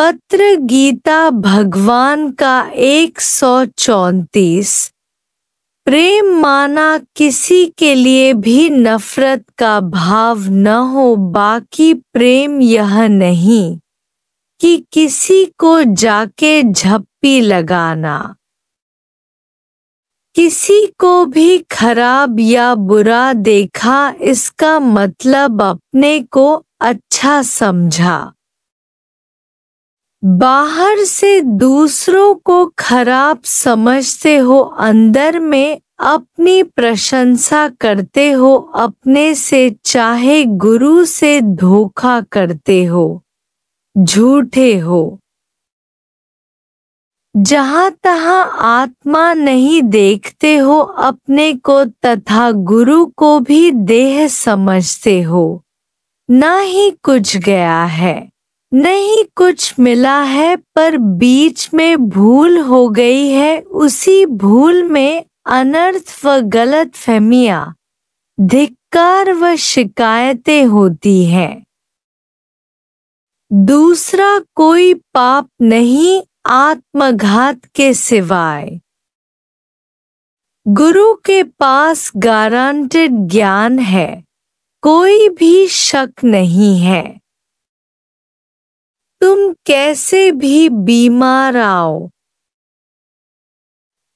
पत्र गीता भगवान का 134। प्रेम माना किसी के लिए भी नफरत का भाव न हो। बाकी प्रेम यह नहीं कि किसी को जाके झप्पी लगाना, किसी को भी खराब या बुरा देखा इसका मतलब अपने को अच्छा समझा। बाहर से दूसरों को खराब समझते हो, अंदर में अपनी प्रशंसा करते हो। अपने से चाहे गुरु से धोखा करते हो, झूठे हो। जहाँ तहाँ आत्मा नहीं देखते हो अपने को, तथा गुरु को भी देह समझते हो। ना ही कुछ गया है, नहीं कुछ मिला है, पर बीच में भूल हो गई है। उसी भूल में अनर्थ व गलतफहमियां, धिक्कार व शिकायतें होती हैं। दूसरा कोई पाप नहीं आत्मघात के सिवाय। गुरु के पास गारंटेड ज्ञान है, कोई भी शक नहीं है। तुम कैसे भी बीमार आओ,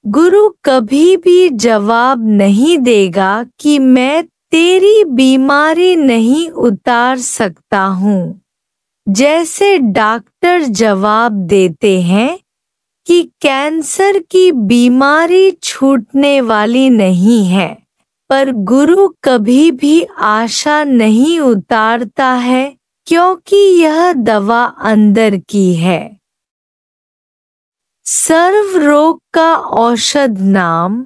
गुरु कभी भी जवाब नहीं देगा कि मैं तेरी बीमारी नहीं उतार सकता हूँ। जैसे डॉक्टर जवाब देते हैं कि कैंसर की बीमारी छूटने वाली नहीं है, पर गुरु कभी भी आशा नहीं उतारता है, क्योंकि यह दवा अंदर की है। सर्व रोग का औषध नाम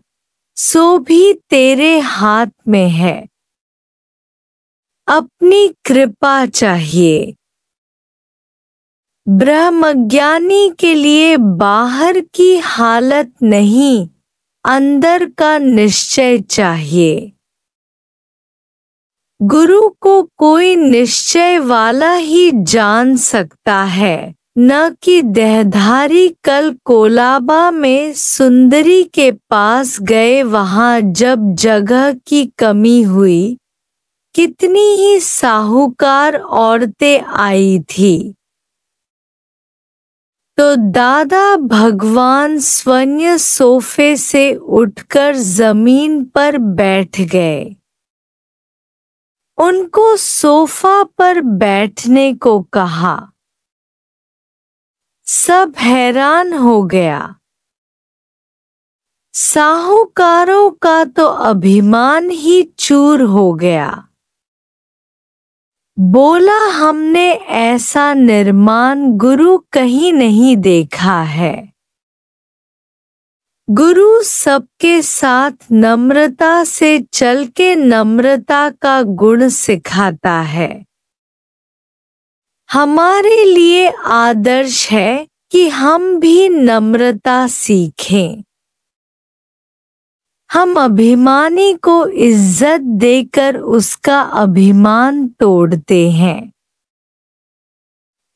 सो भी तेरे हाथ में है। अपनी कृपा चाहिए। ब्रह्मज्ञानी के लिए बाहर की हालत नहीं, अंदर का निश्चय चाहिए। गुरु को कोई निश्चय वाला ही जान सकता है, न कि देहधारी। कल कोलाबा में सुंदरी के पास गए, वहां जब जगह की कमी हुई, कितनी ही साहूकार औरतें आई थी, तो दादा भगवान स्वयं सोफे से उठकर जमीन पर बैठ गए। उनको सोफा पर बैठने को कहा। सब हैरान हो गया। साहूकारों का तो अभिमान ही चूर हो गया। बोला, हमने ऐसा निर्माण गुरु कहीं नहीं देखा है। गुरु सबके साथ नम्रता से चल के नम्रता का गुण सिखाता है। हमारे लिए आदर्श है कि हम भी नम्रता सीखें। हम अभिमानी को इज्जत देकर उसका अभिमान तोड़ते हैं।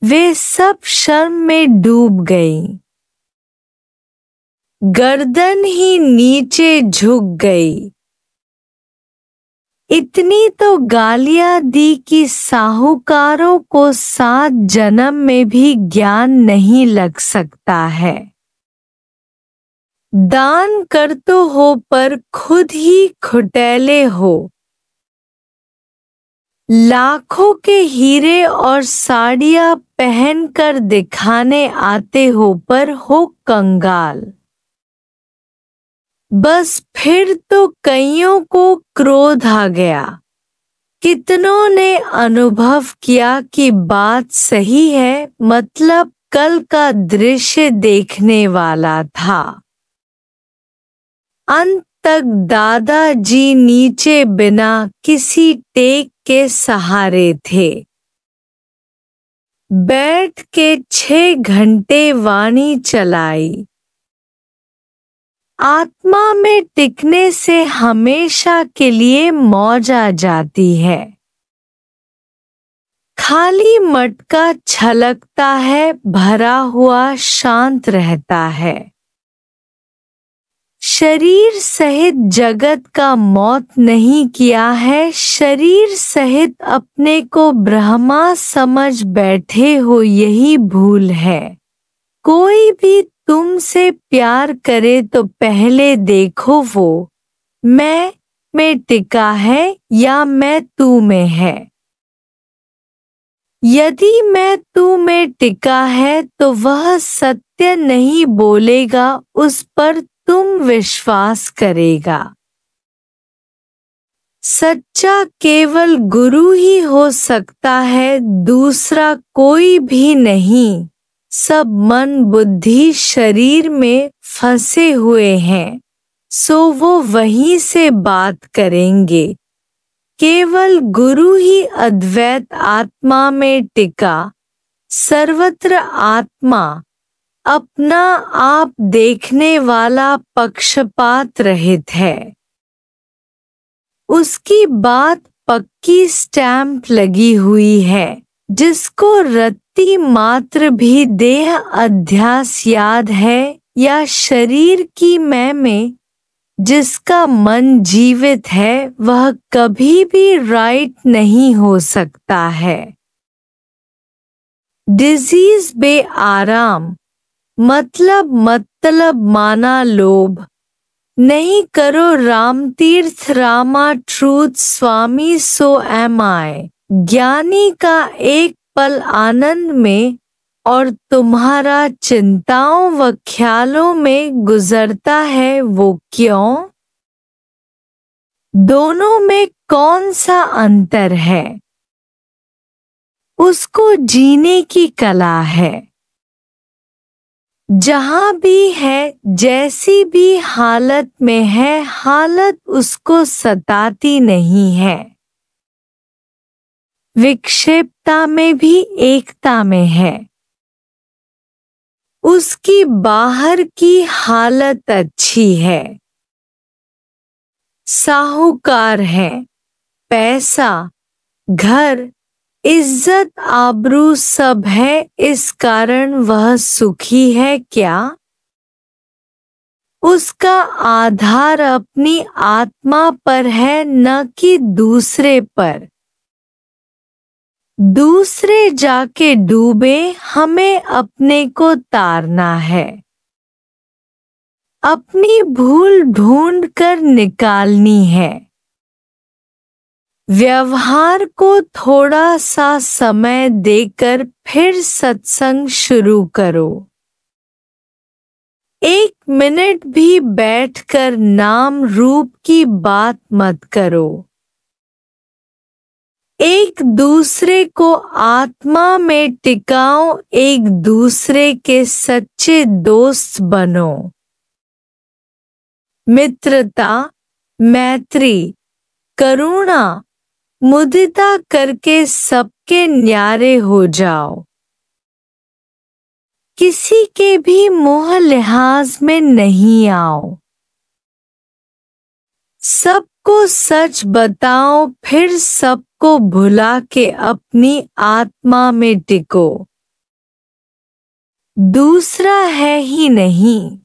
वे सब शर्म में डूब गईं। गर्दन ही नीचे झुक गई। इतनी तो गालियां दी कि साहूकारों को 7 जन्म में भी ज्ञान नहीं लग सकता है। दान कर तो हो, पर खुद ही खुटैले हो। लाखों के हीरे और साड़ियां पहनकर दिखाने आते हो, पर हो कंगाल। बस फिर तो कईयों को क्रोध आ गया। कितनों ने अनुभव किया कि बात सही है, मतलब कल का दृश्य देखने वाला था। अंत तक दादाजी नीचे बिना किसी टेक के सहारे थे। बैठ के 6 घंटे वाणी चलाई। आत्मा में टिकने से हमेशा के लिए मौज आ जाती है। खाली मटका छलकता है, भरा हुआ शांत रहता है। शरीर सहित जगत का मौत नहीं किया है, शरीर सहित अपने को ब्रह्मा समझ बैठे हो, यही भूल है। कोई भी तुमसे प्यार करे तो पहले देखो वो मैं में टिका है या मैं तू में है। यदि मैं तू में टिका है तो वह सत्य नहीं बोलेगा, उस पर तुम विश्वास करेगा। सच्चा केवल गुरु ही हो सकता है, दूसरा कोई भी नहीं। सब मन बुद्धि शरीर में फंसे हुए हैं, सो वो वहीं से बात करेंगे। केवल गुरु ही अद्वैत आत्मा में टिका, सर्वत्र आत्मा, अपना आप देखने वाला, पक्षपात रहित है। उसकी बात पक्की स्टैंप लगी हुई है। जिसको रत्ती मात्र भी देह अध्यास याद है या शरीर की मैं में, जिसका मन जीवित है, वह कभी भी राइट नहीं हो सकता है। डिजीज बे आराम मतलब माना लोभ नहीं करो, रामतीर्थ रामा ट्रूथ स्वामी सो एम आई। ज्ञानी का एक पल आनंद में और तुम्हारा चिंताओं व ख्यालों में गुजरता है, वो क्यों? दोनों में कौन सा अंतर है? उसको जीने की कला है। जहां भी है, जैसी भी हालत में है, हालत उसको सताती नहीं है। विक्षेपता में भी एकता में है। उसकी बाहर की हालत अच्छी है। साहूकार है, पैसा, घर, इज्जत, आबरू सब है, इस कारण वह सुखी है क्या? उसका आधार अपनी आत्मा पर है, न कि दूसरे पर। दूसरे जाके डूबे, हमें अपने को तारना है। अपनी भूल ढूंढ कर निकालनी है। व्यवहार को थोड़ा सा समय देकर फिर सत्संग शुरू करो। 1 मिनट भी बैठकर नाम रूप की बात मत करो। एक दूसरे को आत्मा में टिकाओ, एक दूसरे के सच्चे दोस्त बनो। मित्रता, मैत्री, करुणा, मुदिता करके सबके न्यारे हो जाओ। किसी के भी मोह लिहाज में नहीं आओ। सबको सच बताओ, फिर सबको भुला के अपनी आत्मा में टिको। दूसरा है ही नहीं।